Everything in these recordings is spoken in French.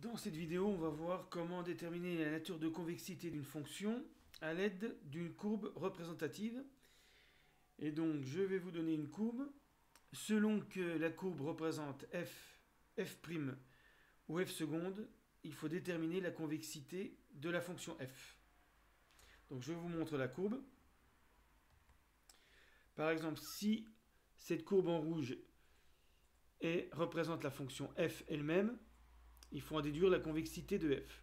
Dans cette vidéo, on va voir comment déterminer la nature de convexité d'une fonction à l'aide d'une courbe représentative. Et donc, je vais vous donner une courbe. Selon que la courbe représente f' ou f seconde, il faut déterminer la convexité de la fonction f. Donc, je vous montre la courbe. Par exemple, si cette courbe en rouge représente la fonction f elle-même, il faut en déduire la convexité de f.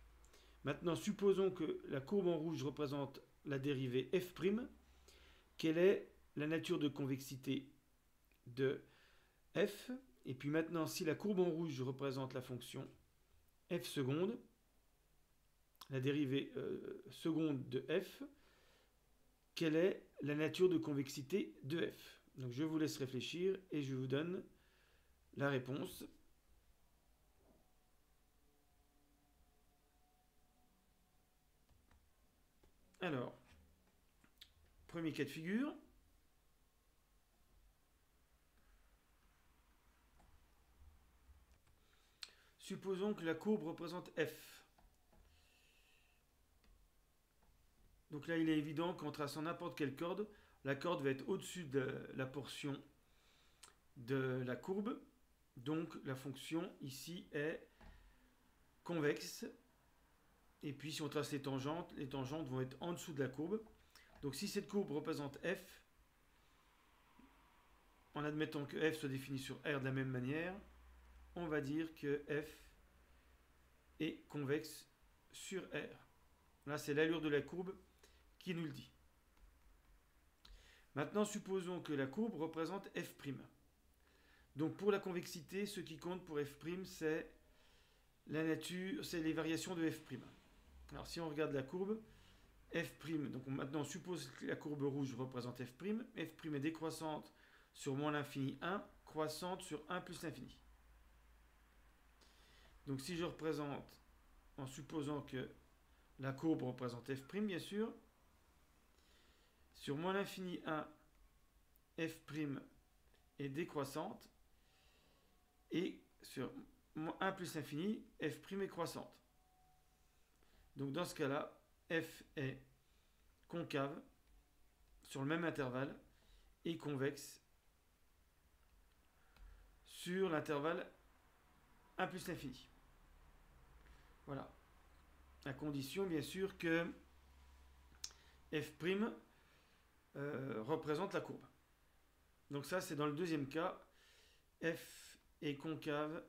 Maintenant, supposons que la courbe en rouge représente la dérivée f'. Quelle est la nature de convexité de f? Et puis maintenant, si la courbe en rouge représente la fonction f seconde, la dérivée seconde de f, quelle est la nature de convexité de f? Donc je vous laisse réfléchir et je vous donne la réponse. Alors, premier cas de figure. Supposons que la courbe représente f. Donc là, il est évident qu'en traçant n'importe quelle corde, la corde va être au-dessus de la portion de la courbe. Donc la fonction ici est convexe. Et puis si on trace les tangentes vont être en dessous de la courbe. Donc si cette courbe représente f, en admettant que f soit défini sur R de la même manière, on va dire que f est convexe sur R. Là, c'est l'allure de la courbe qui nous le dit. Maintenant, supposons que la courbe représente f'. Donc pour la convexité, ce qui compte pour f', c'est la nature, c'est les variations de f'. Alors si on regarde la courbe, f', donc maintenant on suppose que la courbe rouge représente f'. F' est décroissante sur moins l'infini 1, croissante sur 1 plus l'infini. Donc si je représente, en supposant que la courbe représente f', bien sûr, sur moins l'infini 1, f' est décroissante, et sur 1 plus l'infini, f' est croissante. Donc dans ce cas-là, f est concave sur le même intervalle et convexe sur l'intervalle 1 plus l'infini. Voilà. À condition, bien sûr, que f' représente la courbe. Donc ça, c'est dans le deuxième cas. F est concave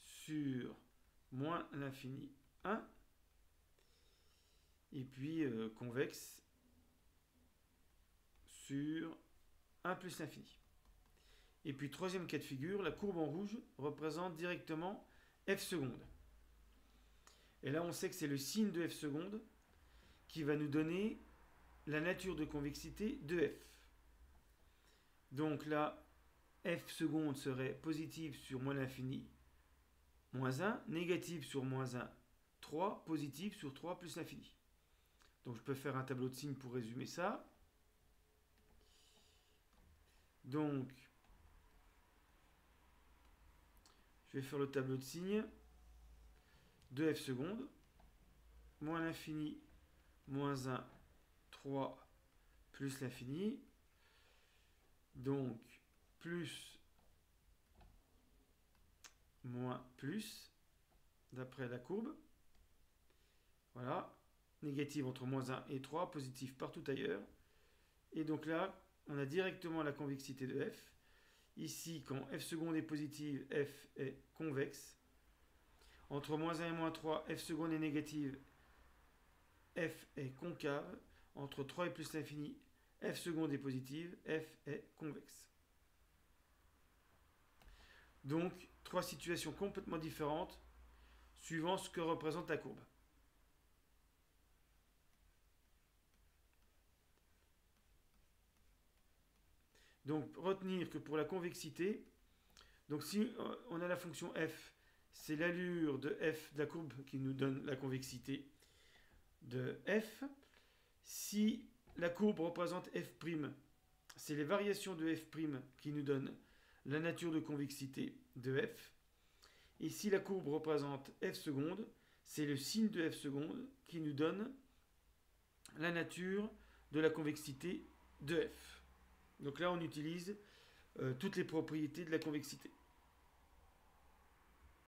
sur moins l'infini 1. Et puis convexe sur 1 plus l'infini. Et puis troisième cas de figure, la courbe en rouge représente directement f seconde. Et là, on sait que c'est le signe de f seconde qui va nous donner la nature de convexité de f. Donc là, f seconde serait positive sur moins l'infini, moins 1, négative sur moins 1, 3, positive sur 3 plus l'infini. Donc je peux faire un tableau de signes pour résumer ça. Donc, je vais faire le tableau de signes de f seconde, moins l'infini, moins 1, 3, plus l'infini. Donc, plus, moins, plus, d'après la courbe. Voilà. Négative entre moins 1 et 3, positif partout ailleurs. Et donc là, on a directement la convexité de f. Ici, quand f seconde est positive, f est convexe. Entre moins 1 et moins 3, f seconde est négative, f est concave. Entre 3 et plus l'infini, f seconde est positive, f est convexe. Donc, trois situations complètement différentes suivant ce que représente la courbe. Donc, retenir que pour la convexité, donc si on a la fonction f, c'est l'allure de f de la courbe qui nous donne la convexité de f. Si la courbe représente f', c'est les variations de f' qui nous donnent la nature de convexité de f. Ici, la courbe représente f seconde. C'est le signe de f seconde qui nous donne la nature de la convexité de f. Donc là, on utilise toutes les propriétés de la convexité.